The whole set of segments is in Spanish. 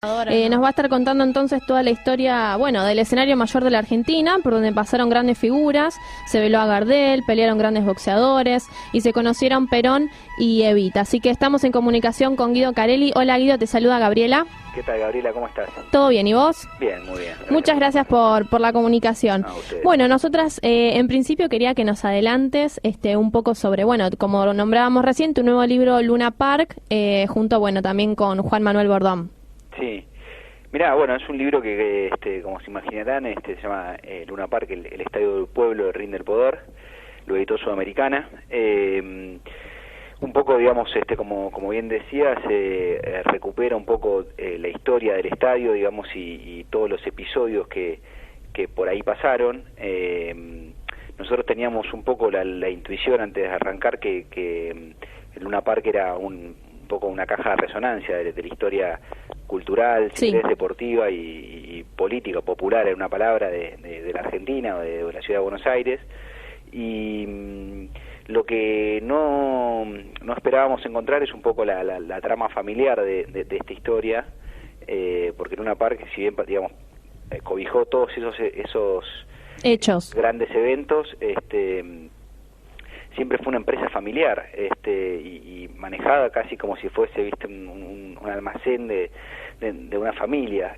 Nos va a estar contando entonces toda la historia, bueno, del escenario mayor de la Argentina, por donde pasaron grandes figuras, se veló a Gardel, pelearon grandes boxeadores y se conocieron Perón y Evita. Así que estamos en comunicación con Guido Carelli. Hola Guido, te saluda Gabriela. ¿Qué tal, Gabriela? ¿Cómo estás? ¿Todo bien? ¿Y vos? Bien, muy bien. Muchas gracias por la comunicación. Ustedes. Bueno, nosotras en principio quería que nos adelantes un poco sobre, bueno, como nombrábamos recién, tu nuevo libro Luna Park, junto, bueno, también con Juan Manuel Bordón. Sí. Mirá, bueno, es un libro que como se imaginarán, se llama Luna Park, el Estadio del Pueblo, el Ring del Poder, lo editó Sudamericana. Un poco, digamos, como bien decías, recupera un poco la historia del estadio, digamos, y todos los episodios que por ahí pasaron. Nosotros teníamos un poco la intuición antes de arrancar que el Luna Park era un poco una caja de resonancia de la historia cultural, sí, deportiva y política, popular, en una palabra, de la Argentina o de la ciudad de Buenos Aires. Y lo que no esperábamos encontrar es un poco la trama familiar de esta historia, porque Luna Park, si bien, digamos, cobijó todos esos hechos, grandes eventos, siempre fue una empresa familiar, y manejada casi como si fuese, un almacén de una familia,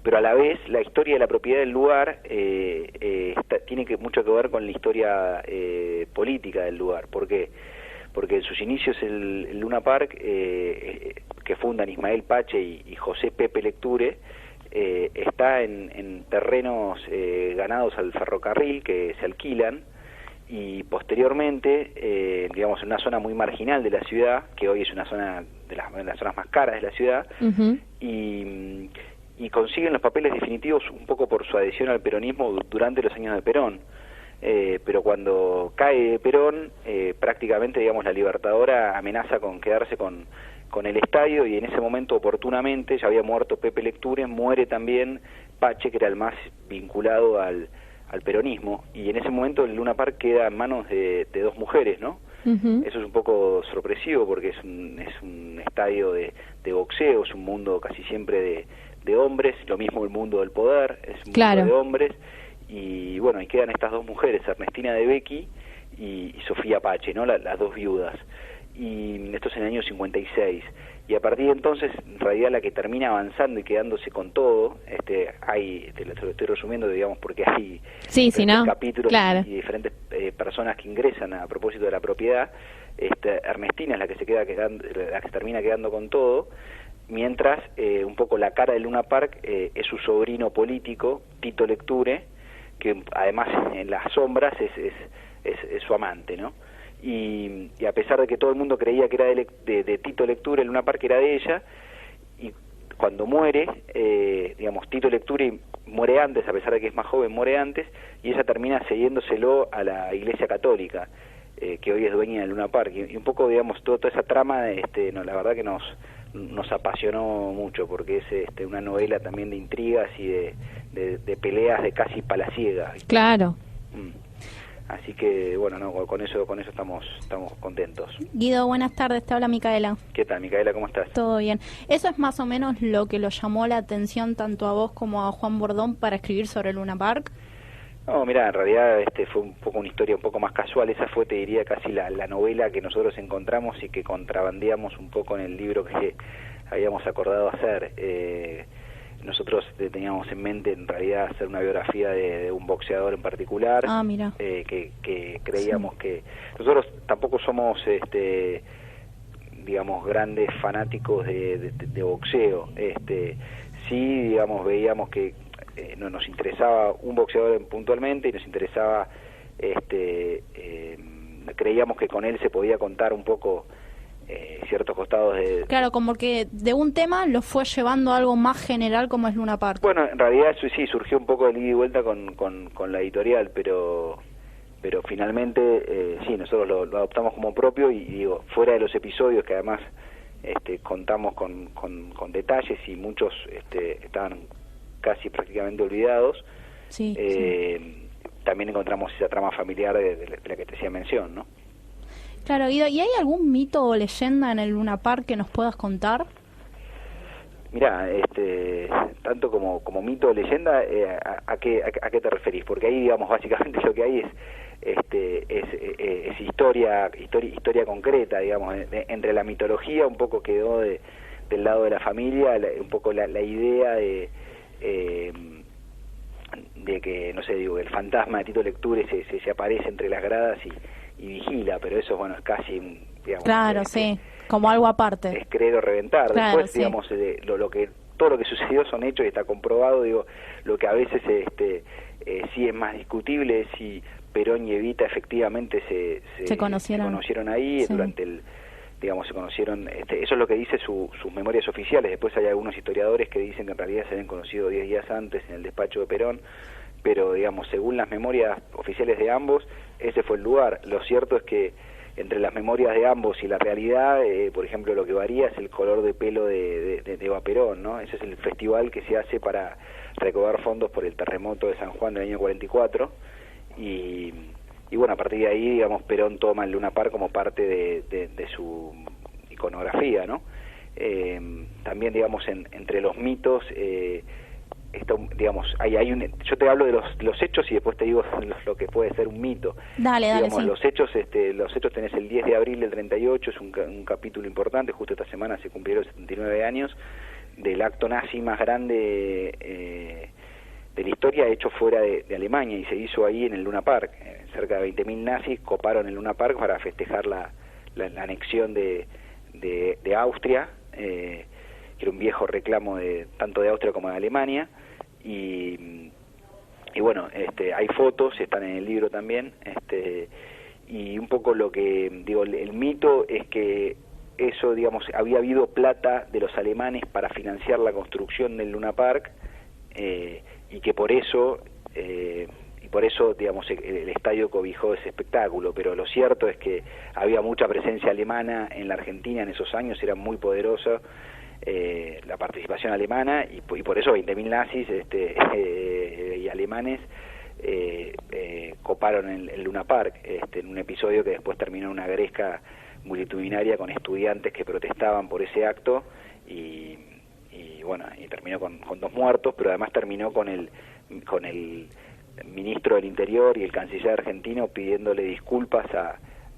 pero a la vez la historia de la propiedad del lugar tiene mucho que ver con la historia política del lugar. ¿Por qué? Porque en sus inicios el Luna Park, que fundan Ismael Pache y José Pepe Lecture, está en terrenos ganados al ferrocarril que se alquilan, y posteriormente, digamos, en una zona muy marginal de la ciudad, que hoy es una zona de las zonas más caras de la ciudad, y consiguen los papeles definitivos un poco por su adhesión al peronismo durante los años de Perón. Pero cuando cae Perón, prácticamente, digamos, la Libertadora amenaza con quedarse con el estadio, y en ese momento, oportunamente, ya había muerto Pepe Lecture, muere también Pache, que era el más vinculado al peronismo, y en ese momento el Luna Park queda en manos de dos mujeres, ¿no? Eso es un poco sorpresivo, porque es un estadio de boxeo, es un mundo casi siempre de hombres, lo mismo el mundo del poder, es un mundo de hombres, y bueno, y quedan estas dos mujeres, Ernestina de Becchi y Sofía Pache, ¿no? Las dos viudas, y esto es en el año 56. Y a partir de entonces, en realidad, la que termina avanzando y quedándose con todo, te lo estoy resumiendo, digamos, porque hay capítulos y diferentes personas que ingresan a propósito de la propiedad. Ernestina es la que la que termina quedando con todo, mientras un poco la cara de Luna Park es su sobrino político, Tito Lecture, que además en las sombras es su amante, ¿no? Y a pesar de que todo el mundo creía que era de Tito Lecture, el Luna Park era de ella, y cuando muere, digamos, Tito Lecture muere antes, a pesar de que es más joven, muere antes, y ella termina cediéndoselo a la Iglesia Católica, que hoy es dueña del Luna Park, y un poco, digamos, toda esa trama, la verdad que nos apasionó mucho, porque es una novela también de intrigas y de peleas de casi palaciega. Claro. Así que, bueno, con eso estamos contentos. Guido, buenas tardes, te habla Micaela. ¿Qué tal, Micaela? ¿Cómo estás? Todo bien. ¿Eso es más o menos lo que lo llamó la atención tanto a vos como a Juan Bordón para escribir sobre Luna Park? No, mira, en realidad fue un poco una historia un poco más casual. Esa fue, te diría, casi la novela que nosotros encontramos y que contrabandeamos un poco en el libro que habíamos acordado hacer. Nosotros teníamos en mente, en realidad, hacer una biografía de un boxeador en particular. Mira. Que creíamos que... Nosotros tampoco somos, digamos, grandes fanáticos de boxeo. Sí, digamos, veíamos que nos interesaba un boxeador puntualmente, y nos interesaba, creíamos que con él se podía contar un poco ciertos costados de... Claro, como que de un tema lo fue llevando a algo más general como es Luna Park. Bueno, en realidad sí, surgió un poco de ida y vuelta con la editorial, pero finalmente sí, nosotros lo adoptamos como propio, y digo, fuera de los episodios que además contamos con detalles, y muchos estaban casi prácticamente olvidados, sí. También encontramos esa trama familiar de la que te hacía mención, ¿no? Claro, Guido, ¿y hay algún mito o leyenda en el Luna Park que nos puedas contar? Mirá, tanto como mito o leyenda, ¿a qué te referís? Porque ahí, digamos, básicamente lo que hay es historia concreta, digamos, entre la mitología un poco quedó del lado de la familia, un poco la idea de que, no sé, digo, el fantasma de Tito Lecture se aparece entre las gradas y vigila, pero eso, bueno, es casi, digamos... Claro, sí, como algo aparte. Es creer o reventar. Claro, después, sí. digamos, todo lo que sucedió son hechos y está comprobado, digo, lo que a veces sí es más discutible es si Perón y Evita efectivamente se conocieron ahí, sí. se conocieron, eso es lo que dice sus memorias oficiales. Después hay algunos historiadores que dicen que en realidad se habían conocido 10 días antes en el despacho de Perón, pero, digamos, según las memorias oficiales de ambos, ese fue el lugar. Lo cierto es que entre las memorias de ambos y la realidad, por ejemplo, lo que varía es el color de pelo de Eva Perón, ¿no? Ese es el festival que se hace para recaudar fondos por el terremoto de San Juan del año 44, y bueno, a partir de ahí, digamos, Perón toma el Luna Park como parte de su iconografía, ¿no? También, digamos, entre los mitos, digamos, yo te hablo de los hechos y después te digo lo que puede ser un mito. Dale, digamos, sí. los hechos tenés el 10 de abril del 38, es un capítulo importante. Justo esta semana se cumplieron 79 años del acto nazi más grande de la historia hecho fuera de Alemania, y se hizo ahí en el Luna Park. Cerca de 20.000 nazis coparon el Luna Park para festejar la anexión de Austria, que era un viejo reclamo tanto de Austria como de Alemania, y bueno, hay fotos, están en el libro también, y un poco lo que digo, el mito es que eso, digamos, había habido plata de los alemanes para financiar la construcción del Luna Park, y que por eso digamos, el estadio cobijó ese espectáculo. Pero lo cierto es que había mucha presencia alemana en la Argentina en esos años, era muy poderosa la participación alemana, y por eso 20.000 nazis y alemanes coparon el Luna Park, en un episodio que después terminó en una gresca multitudinaria con estudiantes que protestaban por ese acto, y bueno, y terminó con 2 muertos, pero además terminó con el ministro del Interior y el canciller argentino pidiéndole disculpas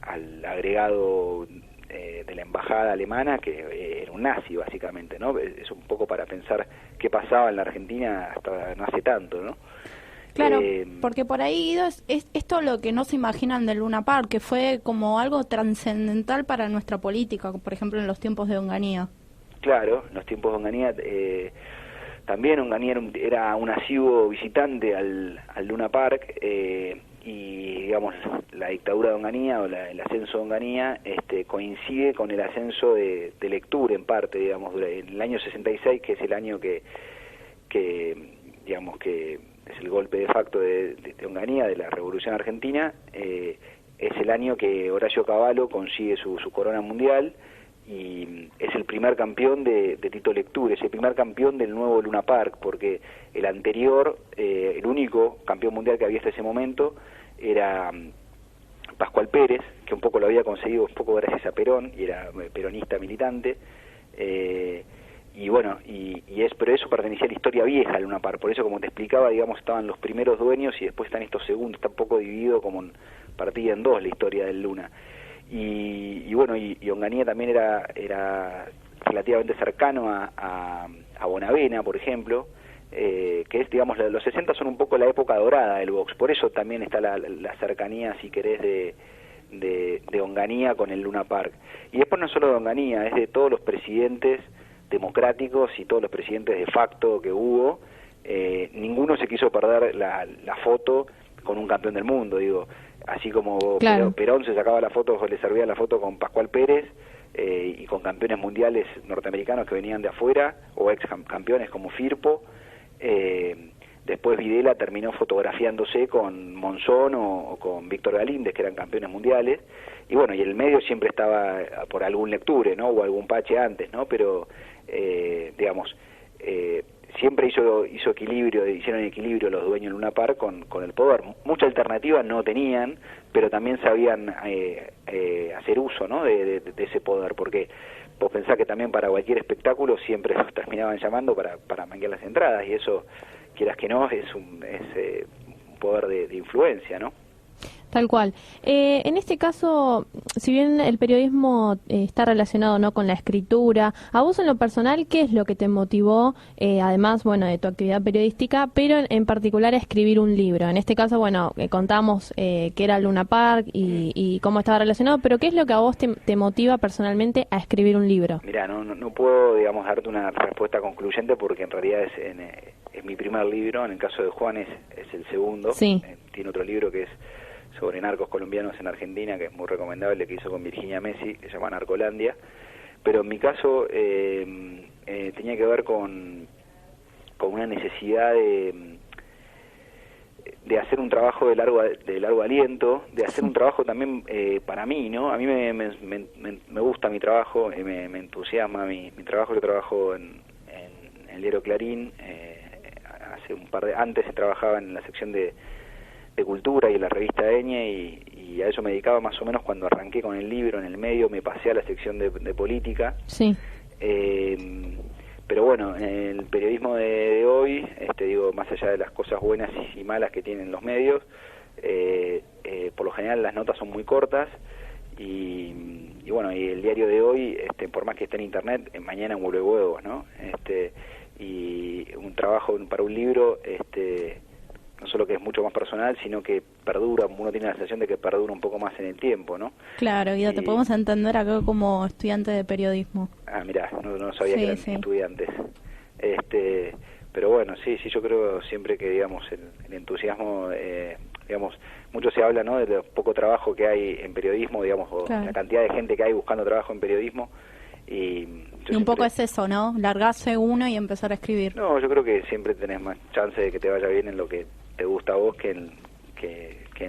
al agregado de la embajada alemana, que era un nazi básicamente, ¿no? Es un poco para pensar qué pasaba en la Argentina hasta no hace tanto, ¿no? Claro, porque por ahí, Guido, es esto lo que no se imaginan del Luna Park, que fue como algo trascendental para nuestra política, por ejemplo en los tiempos de Onganía. Claro, en los tiempos de Onganía, también Onganía era un asiduo visitante al Luna Park, y, digamos, la dictadura de Onganía o el ascenso de Onganía coincide con el ascenso de Lecture, en parte, digamos, en el año 66, que es el año que digamos, que es el golpe de facto de Onganía, de la Revolución Argentina. Es el año que Horacio Cavallo consigue su corona mundial, y es el primer campeón de Tito Lecture, es el primer campeón del nuevo Luna Park, porque el anterior, el único campeón mundial que había hasta ese momento, era Pascual Pérez, que un poco lo había conseguido un poco gracias a Perón, y era peronista militante, y bueno, pero eso pertenecía a la historia vieja del Luna Park. Por eso, como te explicaba, digamos, estaban los primeros dueños y después están estos segundos, está un poco dividido, como partida en dos la historia del Luna. Y bueno, y Onganía también era relativamente cercano a Bonavena, por ejemplo, que es, digamos, los 60 son un poco la época dorada del box. Por eso también está la cercanía, si querés, de Onganía con el Luna Park. Y después no solo de Onganía, es de todos los presidentes democráticos y todos los presidentes de facto que hubo. Ninguno se quiso perder la foto con un campeón del mundo, digo. Así como claro, Perón se sacaba la foto, le servía la foto con Pascual Pérez, y con campeones mundiales norteamericanos que venían de afuera, o ex campeones como Firpo. Después Videla terminó fotografiándose con Monzón o con Víctor Galíndez, que eran campeones mundiales. Y bueno, y el medio siempre estaba por algún Lecture, ¿no? O algún Pache antes, ¿no? Pero, digamos, siempre hicieron equilibrio los dueños de Luna Park con el poder. Mucha alternativa no tenían, pero también sabían hacer uso, ¿no? de ese poder, porque vos pensás que también para cualquier espectáculo siempre los terminaban llamando para manguear las entradas, y eso, quieras que no, es un poder de influencia, ¿no? Tal cual. En este caso, si bien el periodismo está relacionado, ¿no?, con la escritura, a vos en lo personal, ¿qué es lo que te motivó, además, bueno, de tu actividad periodística, pero en particular a escribir un libro? En este caso, bueno, contamos que era Luna Park y cómo estaba relacionado, pero ¿qué es lo que a vos te motiva personalmente a escribir un libro? Mirá, no puedo, digamos, darte una respuesta concluyente porque en realidad es mi primer libro. En el caso de Juan es el segundo. Sí. Tiene otro libro que es sobre narcos colombianos en Argentina, que es muy recomendable, que hizo con Virginia Messi, que se llama Narcolandia. Pero en mi caso tenía que ver con una necesidad de hacer un trabajo de largo aliento, de hacer un trabajo también para mí, ¿no? A mí me gusta mi trabajo, me entusiasma mi trabajo. Yo trabajo en el diario Clarín, antes trabajaba en la sección de cultura y en la revista Eñe, y a eso me dedicaba más o menos cuando arranqué con el libro. En el medio me pasé a la sección de política. Sí. Pero bueno, en el periodismo de hoy, digo, más allá de las cosas buenas y malas que tienen los medios, por lo general las notas son muy cortas, y bueno, y el diario de hoy, por más que esté en internet, mañana vuelve huevos, ¿no? Y un trabajo para un libro, no solo que es mucho más personal, sino que perdura, uno tiene la sensación de que perdura un poco más en el tiempo, ¿no? Claro, Guido, te podemos entender acá como estudiante de periodismo. Ah, mirá, no sabía que eran estudiantes. Pero bueno, sí, yo creo siempre que, digamos, el entusiasmo, digamos, mucho se habla, ¿no?, de lo poco trabajo que hay en periodismo, digamos, o la cantidad de gente que hay buscando trabajo en periodismo, y un poco es eso, ¿no? Largarse uno y empezar a escribir. No, yo creo que siempre tenés más chance de que te vaya bien en lo que te gusta a vos que en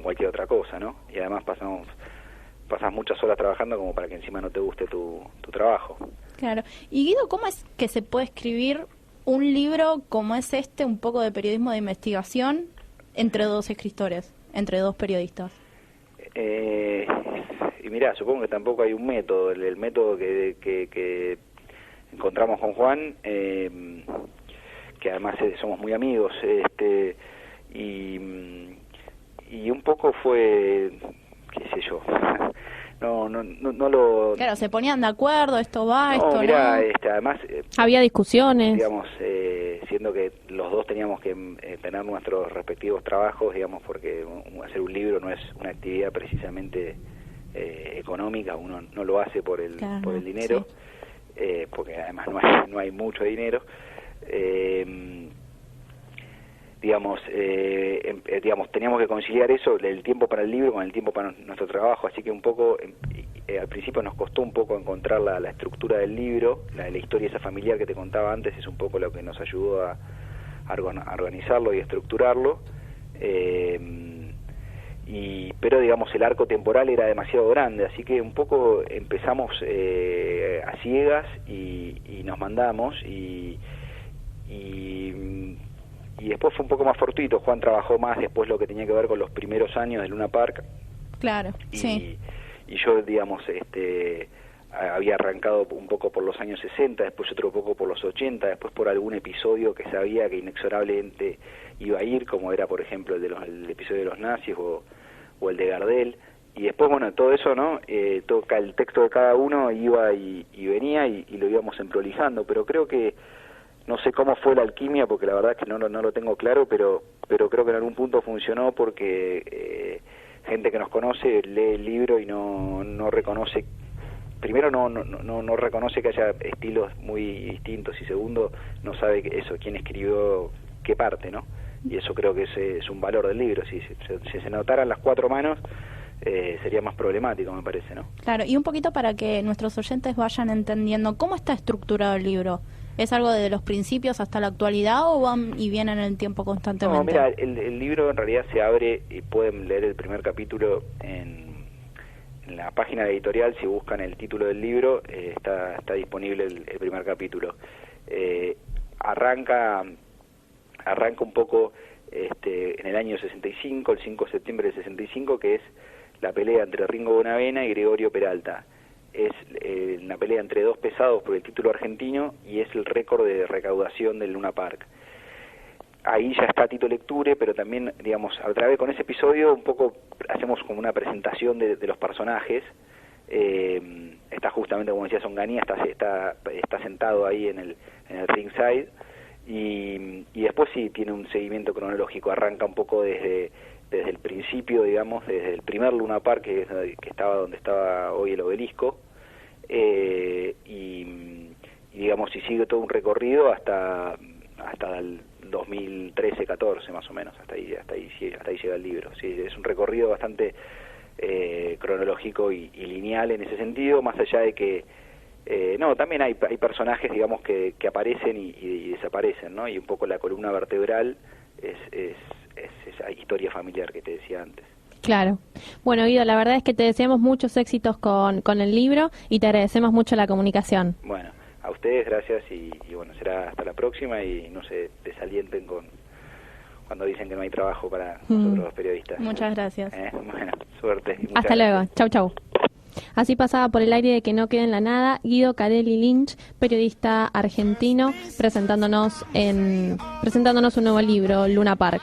cualquier otra cosa, ¿no? Y además pasás muchas horas trabajando como para que encima no te guste tu trabajo. Claro. Y Guido, ¿cómo es que se puede escribir un libro como es un poco de periodismo de investigación, entre dos escritores, entre dos periodistas? Y mirá, supongo que tampoco hay un método. El método que encontramos con Juan, que además somos muy amigos, y un poco fue, qué sé yo, no lo... Claro, se ponían de acuerdo, esto va, esto mirá, no. Además, había discusiones. Digamos, siendo que los dos teníamos que tener nuestros respectivos trabajos, digamos, porque hacer un libro no es una actividad precisamente económica, uno no lo hace por el dinero, porque además no hay mucho dinero. Digamos, teníamos que conciliar eso, el tiempo para el libro con el tiempo para nuestro trabajo, así que un poco, al principio nos costó un poco encontrar la estructura del libro, la historia esa familiar que te contaba antes es un poco lo que nos ayudó a organizarlo y estructurarlo, pero digamos el arco temporal era demasiado grande, así que un poco empezamos a ciegas y nos mandamos, y después fue un poco más fortuito. Juan trabajó más después lo que tenía que ver con los primeros años de Luna Park. Claro, sí. Y yo, digamos, había arrancado un poco por los años 60, después otro poco por los 80, después por algún episodio que sabía que inexorablemente iba a ir, como era, por ejemplo, el episodio de los nazis o el de Gardel. Y después, bueno, todo eso, ¿no? El texto de cada uno iba y venía y lo íbamos emprolijando, pero creo que no sé cómo fue la alquimia, porque la verdad es que no lo tengo claro, pero creo que en algún punto funcionó porque gente que nos conoce lee el libro y no reconoce, primero no reconoce que haya estilos muy distintos, y segundo no sabe quién escribió qué parte, ¿no? Y eso creo que es un valor del libro. Si se notaran las cuatro manos, sería más problemático, me parece, ¿no? Claro, y un poquito para que nuestros oyentes vayan entendiendo cómo está estructurado el libro. ¿Es algo desde los principios hasta la actualidad o van y vienen en el tiempo constantemente? No, mira, el libro en realidad se abre y pueden leer el primer capítulo en la página editorial. Si buscan el título del libro, está disponible el primer capítulo. Arranca un poco en el año 65, el 5 de septiembre del 65, que es la pelea entre Ringo Bonavena y Gregorio Peralta. es una pelea entre dos pesados por el título argentino y es el récord de recaudación del Luna Park. Ahí ya está Tito Lecture, pero también, digamos, a través con ese episodio un poco hacemos como una presentación de los personajes. Está justamente, como decía Onganía, está sentado ahí en el ringside, y después sí tiene un seguimiento cronológico, arranca un poco desde el principio, digamos, desde el primer Luna Park, que estaba donde estaba hoy el obelisco, y digamos, y sigue todo un recorrido hasta el 2013-14 más o menos, hasta ahí llega el libro. Sí, es un recorrido bastante cronológico y lineal en ese sentido, más allá de que también hay personajes, digamos, que aparecen y desaparecen, ¿no? Y un poco la columna vertebral es esa historia familiar que te decía antes. Claro. Bueno, Guido, la verdad es que te deseamos muchos éxitos con el libro y te agradecemos mucho la comunicación. Bueno, a ustedes gracias y bueno, será hasta la próxima, y no se desalienten cuando dicen que no hay trabajo para nosotros los periodistas. Muchas gracias. Bueno, suerte. Hasta luego. Chau, chau. Así pasaba por el aire de Que no quede en la nada Guido Carelli Lynch, periodista argentino, presentándonos un nuevo libro, Luna Park.